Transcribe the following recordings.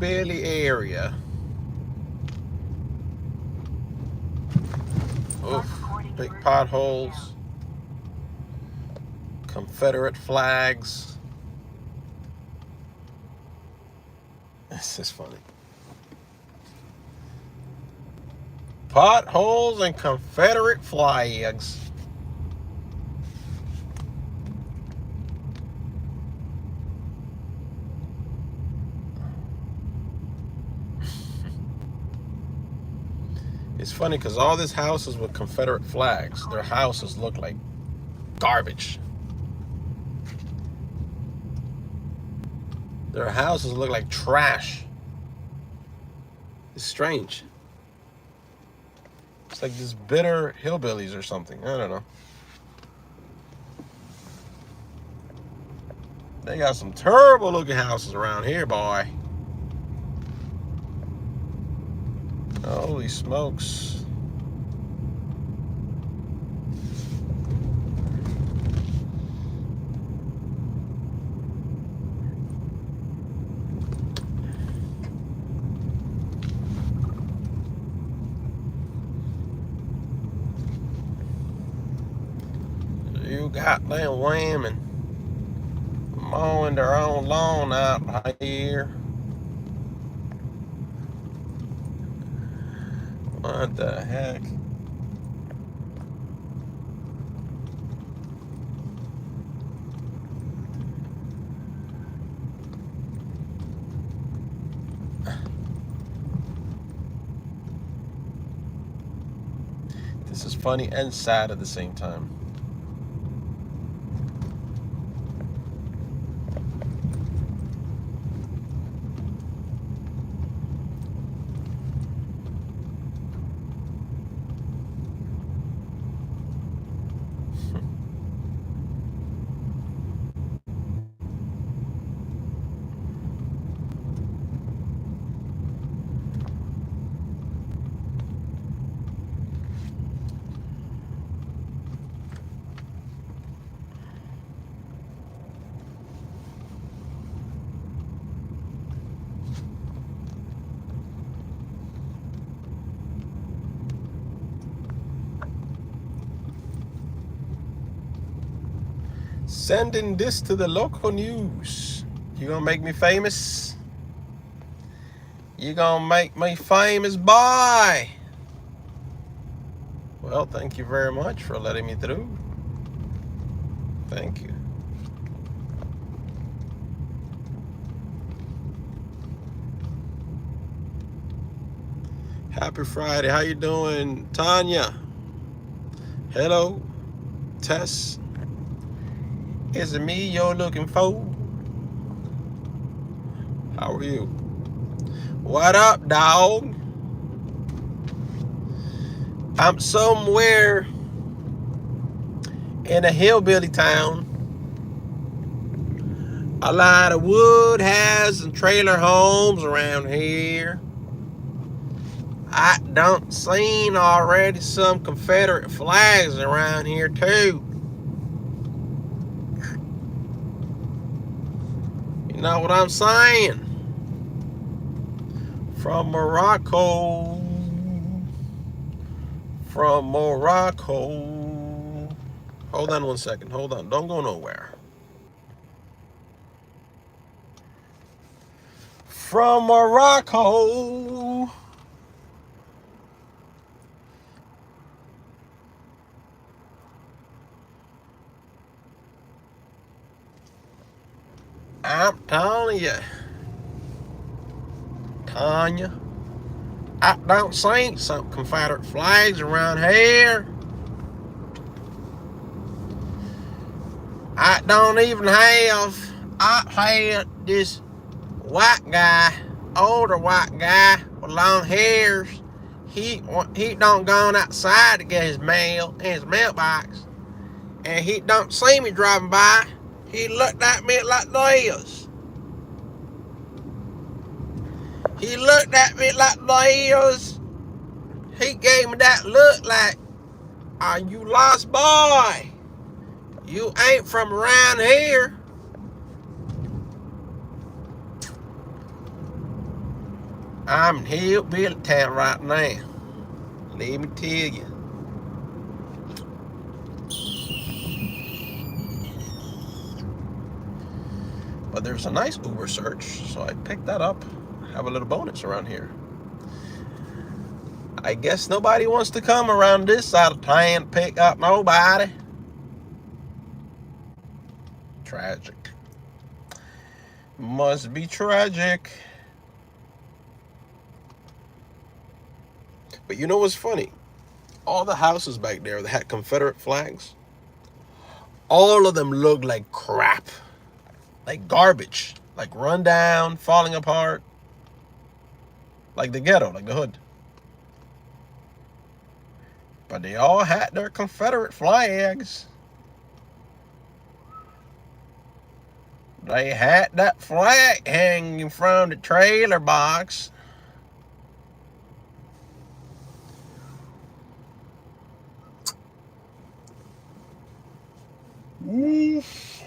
hillbilly area. Oof, big potholes, Confederate flags. This is funny. Potholes and Confederate flags. It's funny because all these houses with Confederate flags, their houses look like garbage. Their houses look like trash. It's strange. It's like these bitter hillbillies or something. I don't know. They got some terrible looking houses around here, boy. Holy smokes. You got them women mowing their own lawn out here. What the heck? This is funny and sad at the same time. Sending this to the local news. You gonna make me famous? You gonna make me famous, boy? Well, thank you very much for letting me through. Thank you. Happy Friday. How you doing, Tanya? Hello, Tess. Is it me you're looking for? How are you? What up, dog? I'm somewhere in a hillbilly town. A lot of wood houses and trailer homes around here. I don't seen already some Confederate flags around here too. You know what I'm saying? From Morocco. From Morocco. Hold on one second. Hold on. Don't go nowhere. From Morocco. I'm telling you, Tanya, I don't see some Confederate flags around here. I don't even have. I had this white guy, older white guy with long hairs. He don't go outside to get his mail in his mailbox, and he don't see me driving by. He looked at me like this. He looked at me like this. He gave me that look like, are you lost, boy? You ain't from around here. I'm in Hillbilly Town right now. Let me tell you. But there's a nice Uber search, so I picked that up. Have a little bonus around here. I guess nobody wants to come around this side of town to pick up nobody. Tragic. Must be tragic. But you know what's funny? All the houses back there that had Confederate flags, all of them look like crap. Like garbage. Like run down, falling apart. Like the ghetto, like the hood. But they all had their Confederate flags. They had that flag hanging from the trailer box. Oof.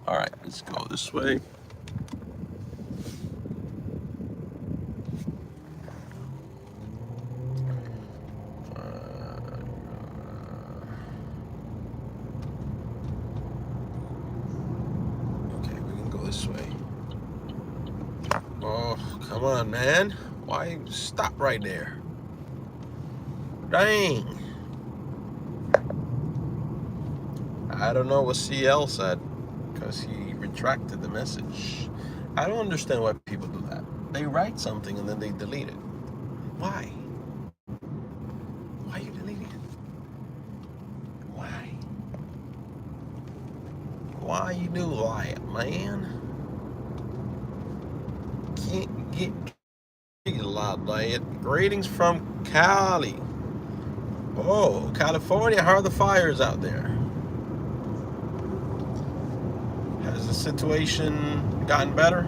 All right, let's go this way. Okay, we can go this way. Oh, come on, man. Why stop right there? Dang. I don't know what CL said because he retracted the message. I don't understand why people do that. They write something and then they delete it. Why? Why are you deleting it? Why? Why you do that, man? Can't get treated like that. Greetings from Cali. Oh, California, how are the fires out there? Has the situation gotten better?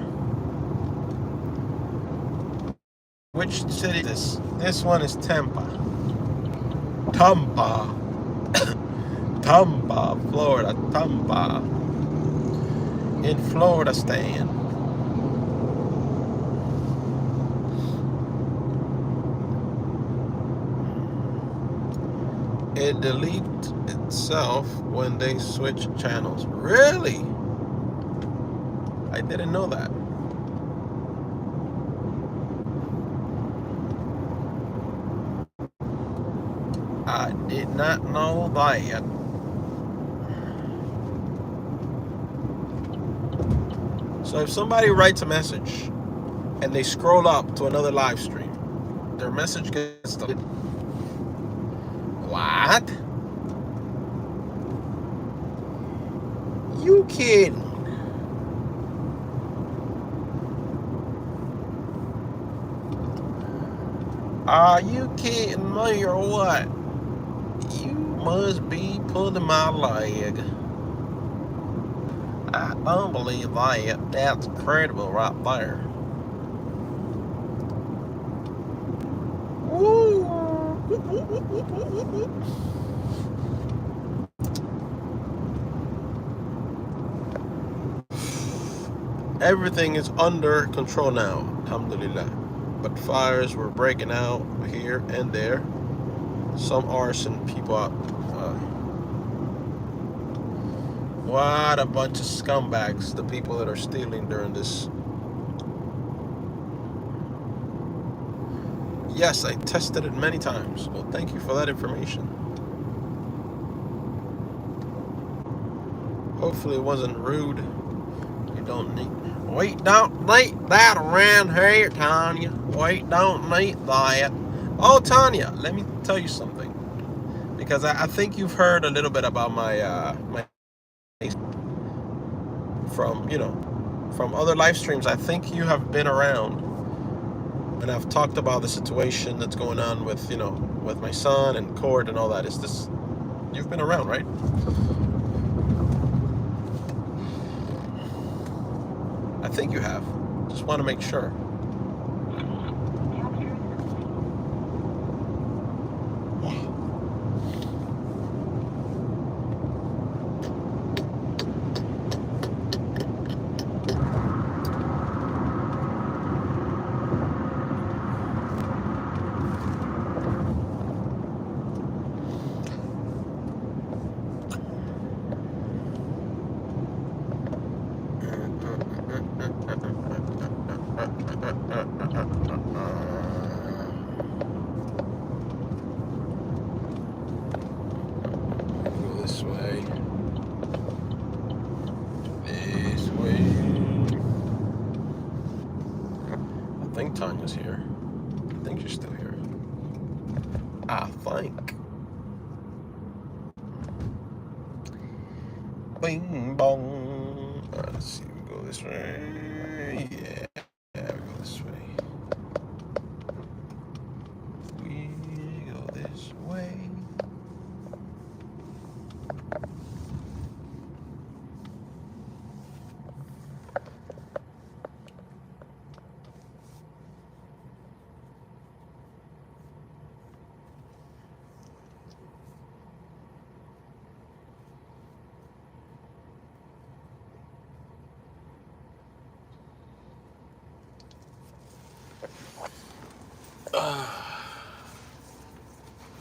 Which city is this? This one is Tampa. Tampa, Florida. Tampa. In Florida stand. It deletes itself when they switch channels. Really? I didn't know that. I did not know that. So if somebody writes a message and they scroll up to another live stream, their message gets deleted. What? You kidding? Are you kidding me or what? You must be pulling my leg. I don't believe that. That's incredible right there. Woo! Everything is under control now, alhamdulillah. But fires were breaking out here and there. Some arson people out. What a bunch of scumbags, the people that are stealing during this. Yes, I tested it many times. Well, thank you for that information. Hopefully it wasn't rude. We don't need that around here, Tanya. We don't need that. Oh, Tanya, let me tell you something. Because I think you've heard a little bit about my from other live streams. I think you have been around and I've talked about the situation that's going on with, with my son and court and all that. Is this, you've been around, right? I think you have. Just want to make sure. Go this way. This way. I think Tanya's here. I think she's still here. I think. Bing bong. Let's see. We go this way. Yeah, we go this way. We go this way.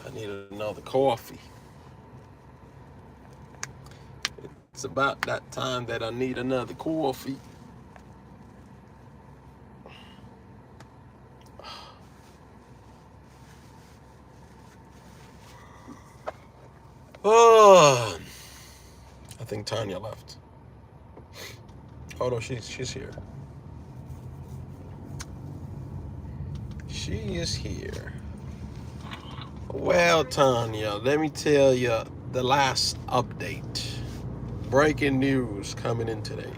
I need another coffee. It's about that time that I need another coffee. Oh, I think Tanya left. Oh no, she's here. She is here. Well, Tanya, let me tell you the last update. Breaking news coming in today.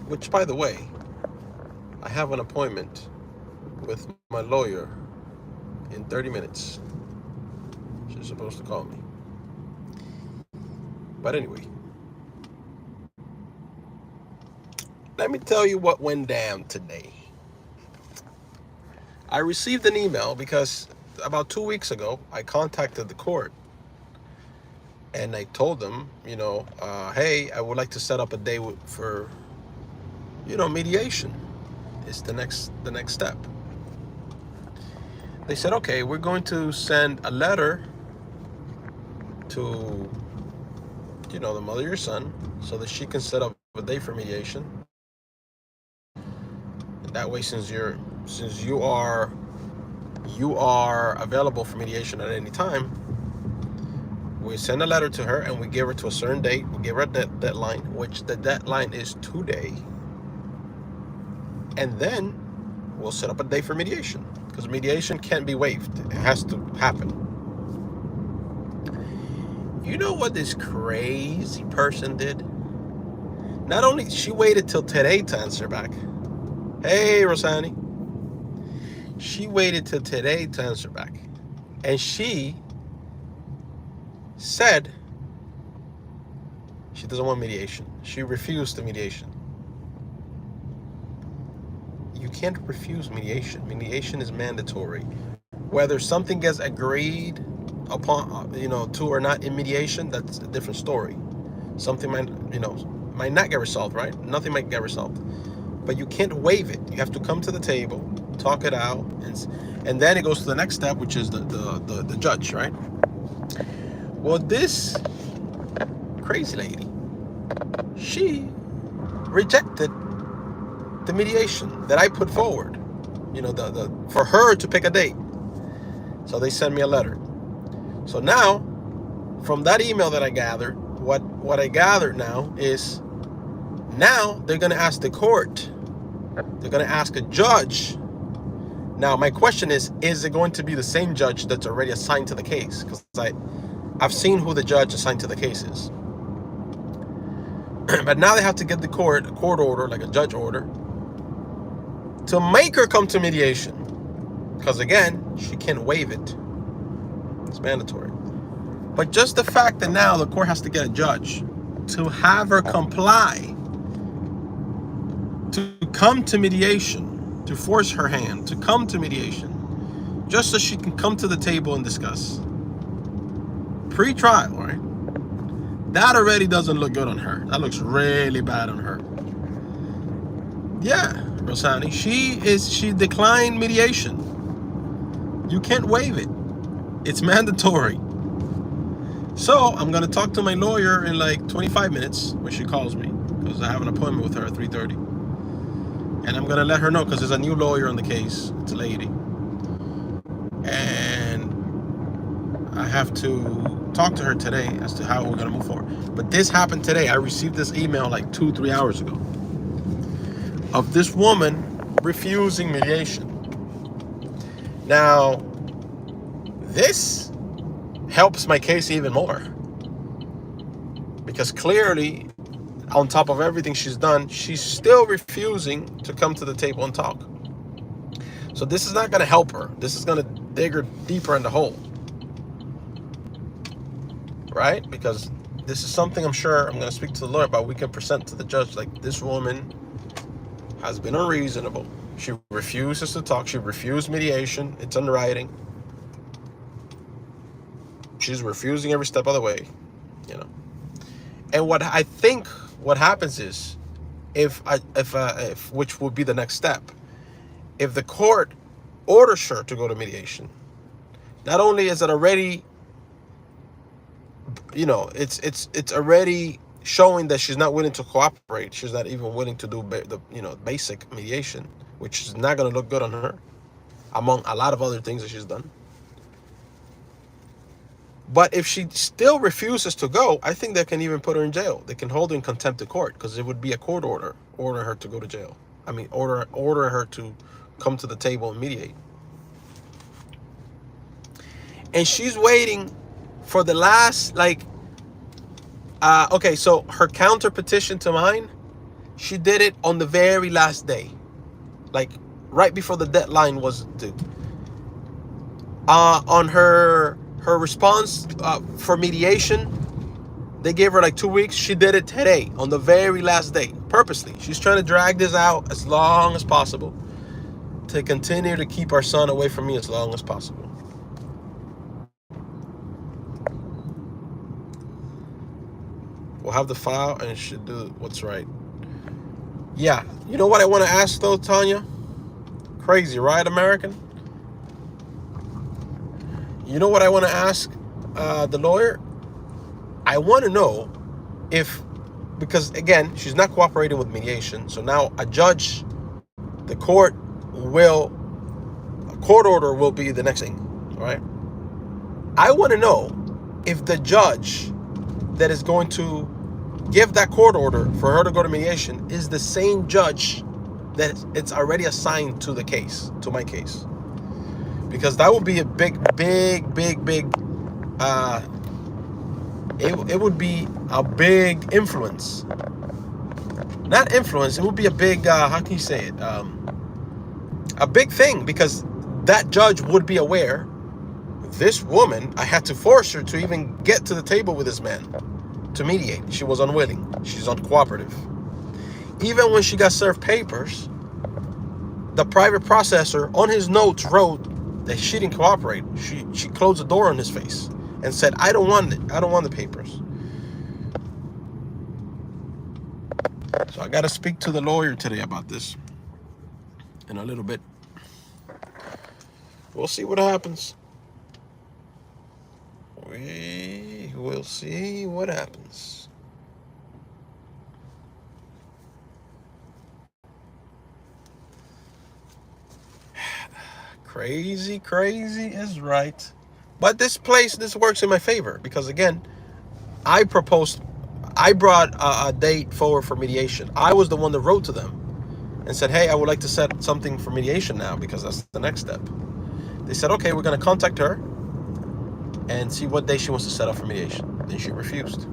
Which, by the way, I have an appointment with my lawyer in 30 minutes. She's supposed to call me. But anyway, let me tell you what went down today. I received an email because about 2 weeks ago, I contacted the court and I told them, hey, I would like to set up a day for, mediation. It's the next step. They said, okay, we're going to send a letter to, the mother of your son so that she can set up a day for mediation. That way, since you are available for mediation at any time, we send a letter to her and we give her to a certain date. We give her a deadline, which the deadline is today. And then we'll set up a day for mediation, because mediation can't be waived. It has to happen. You know what this crazy person did? Not only she waited till today to answer back. Hey, Rosani. She waited till today to answer back. And she said she doesn't want mediation. She refused the mediation. You can't refuse mediation. Mediation is mandatory. Whether something gets agreed upon, to or not in mediation, that's a different story. Something might not get resolved, right? Nothing might get resolved. But you can't waive it. You have to come to the table, talk it out, and then it goes to the next step, which is the judge, right? Well, this crazy lady, she rejected the mediation that I put forward, for her to pick a date. So they sent me a letter. So now, from that email that I gathered, what I gathered now is, now they're going to ask the court, they're going to ask a judge. Now, my question is it going to be the same judge that's already assigned to the case? Because I've seen who the judge assigned to the case is. But now they have to get a court order, like a judge order, to make her come to mediation. Because again, she can't waive it. It's mandatory. But just the fact that now the court has to get a judge to have her comply, to come to mediation, to force her hand to come to mediation, just so she can come to the table and discuss. Pre-trial, right? That already doesn't look good on her. That looks really bad on her. Yeah, Rosani, she declined mediation. You can't waive it. It's mandatory. So I'm gonna talk to my lawyer in like 25 minutes when she calls me, because I have an appointment with her at 3:30. And I'm going to let her know because there's a new lawyer on the case. It's a lady. And I have to talk to her today as to how we're going to move forward. But this happened today. I received this email like 2-3 hours ago of this woman refusing mediation. Now, this helps my case even more. Because clearly, on top of everything she's done, she's still refusing to come to the table and talk. So this is not going to help her. This is going to dig her deeper in the hole. Right? Because this is something I'm sure I'm going to speak to the lawyer about. We can present to the judge, like, this woman has been unreasonable. She refuses to talk. She refused mediation. It's in writing. She's refusing every step of the way, you know. And what I think what happens is, if which would be the next step, if the court orders her to go to mediation, not only is it already, you know, it's already showing that she's not willing to cooperate. She's not even willing to do the basic mediation, which is not going to look good on her, among a lot of other things that she's done. But if she still refuses to go, I think they can even put her in jail. They can hold her in contempt of court because it would be a court order her to go to jail. I mean, order her to come to the table and mediate. And she's waiting for the last, okay, so her counter petition to mine, she did it on the very last day, like right before the deadline was due. On her response for mediation, they gave her like 2 weeks. She did it today on the very last day, purposely. She's trying to drag this out as long as possible to continue to keep our son away from me as long as possible. We'll have the file and it should do what's right. Yeah, you know what I want to ask though, Tanya? Crazy, right, American? You know what I want to ask the lawyer? I want to know if, because again, she's not cooperating with mediation. So now a judge, a court order will be the next thing, right? I want to know if the judge that is going to give that court order for her to go to mediation is the same judge that it's already assigned to the case, to my case. Because that would be a big, it would be a big influence. Not influence, it would be a big, how can you say it? A big thing, because that judge would be aware, this woman, I had to force her to even get to the table with this man to mediate. She was unwilling. She's uncooperative. Even when she got served papers, the private processor on his notes wrote that she didn't cooperate. She closed the door on his face and said, I don't want it. I don't want the papers. So I got to speak to the lawyer today about this in a little bit. We'll see what happens. We will see what happens. Crazy is right. But this works in my favor because, again, I brought a date forward for mediation. I was the one that wrote to them and said, hey, I would like to set something for mediation now because that's the next step. They said, okay, we're going to contact her and see what day she wants to set up for mediation. Then she refused.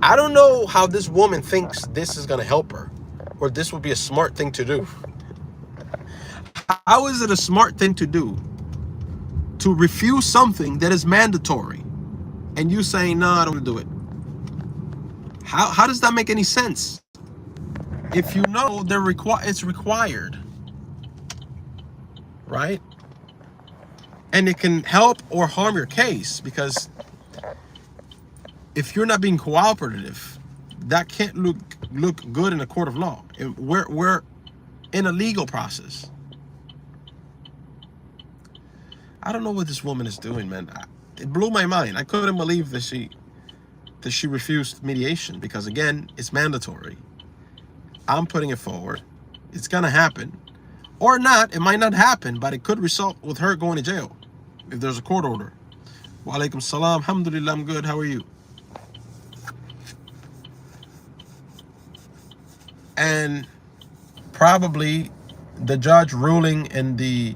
I don't know how this woman thinks this is going to help her or this would be a smart thing to do. How is it a smart thing to do to refuse something that is mandatory and you saying, no, I don't want to do it? How does that make any sense? If you know it's required, right? And it can help or harm your case because if you're not being cooperative, that can't look good in a court of law. We're in a legal process. I don't know what this woman is doing, man. It blew my mind. I couldn't believe that she refused mediation because, again, it's mandatory. I'm putting it forward. It's gonna happen. Or not, it might not happen, but it could result with her going to jail if there's a court order. Wa alaikum salam. Alhamdulillah, I'm good. How are you? And probably the judge ruling in the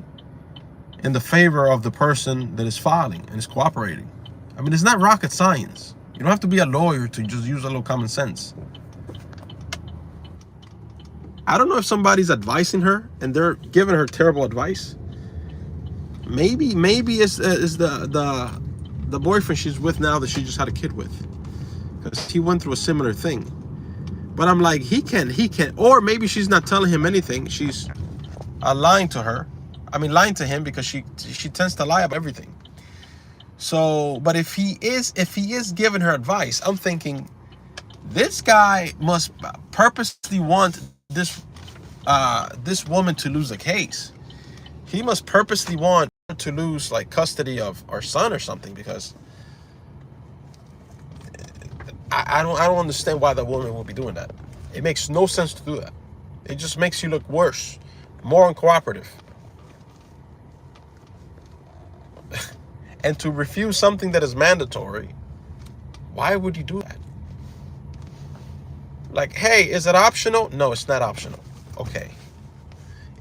favor of the person that is filing and is cooperating. I mean, it's not rocket science. You don't have to be a lawyer to just use a little common sense. I don't know if somebody's advising her and they're giving her terrible advice. Maybe it's the boyfriend she's with now that she just had a kid with, because he went through a similar thing. But I'm like, he can, or maybe she's not telling him anything. She's lying to her. I mean, lying to him, because she tends to lie about everything. So, but if he is giving her advice, I'm thinking this guy must purposely want this woman to lose a case. He must purposely want her to lose like custody of our son or something, because I don't understand why that woman would be doing that. It makes no sense to do that. It just makes you look worse, more uncooperative. And to refuse something that is mandatory, why would you do that? Like, hey, is it optional? No, it's not optional. Okay.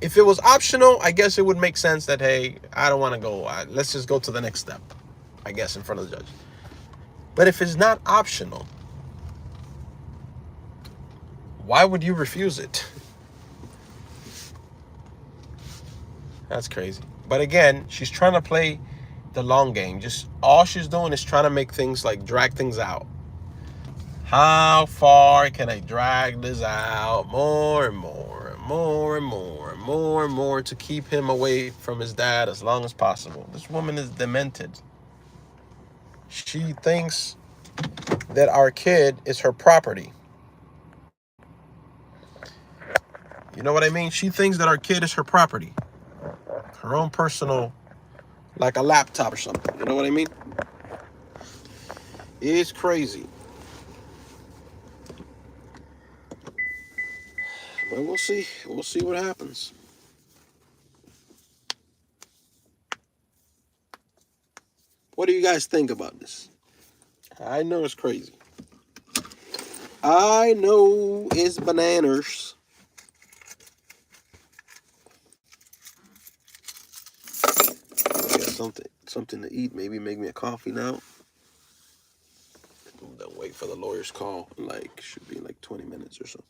If it was optional, I guess it would make sense that, hey, I don't want to go. Let's just go to the next step, I guess, in front of the judge. But if it's not optional, why would you refuse it? That's crazy. But again, she's trying to play the long game. Just all she's doing is trying to make things like drag things out. How far can I drag this out? More and more and more and more and more and more to keep him away from his dad as long as possible. This woman is demented. She thinks that our kid is her property. You know what I mean? She thinks that our kid is her property. Her own personal, like a laptop or something. You know what I mean? It's crazy. But we'll see. We'll see what happens. What do you guys think about this? I know it's crazy. I know it's bananas. I got something to eat. Maybe make me a coffee now. Then wait for the lawyer's call. Should be in like 20 minutes or so.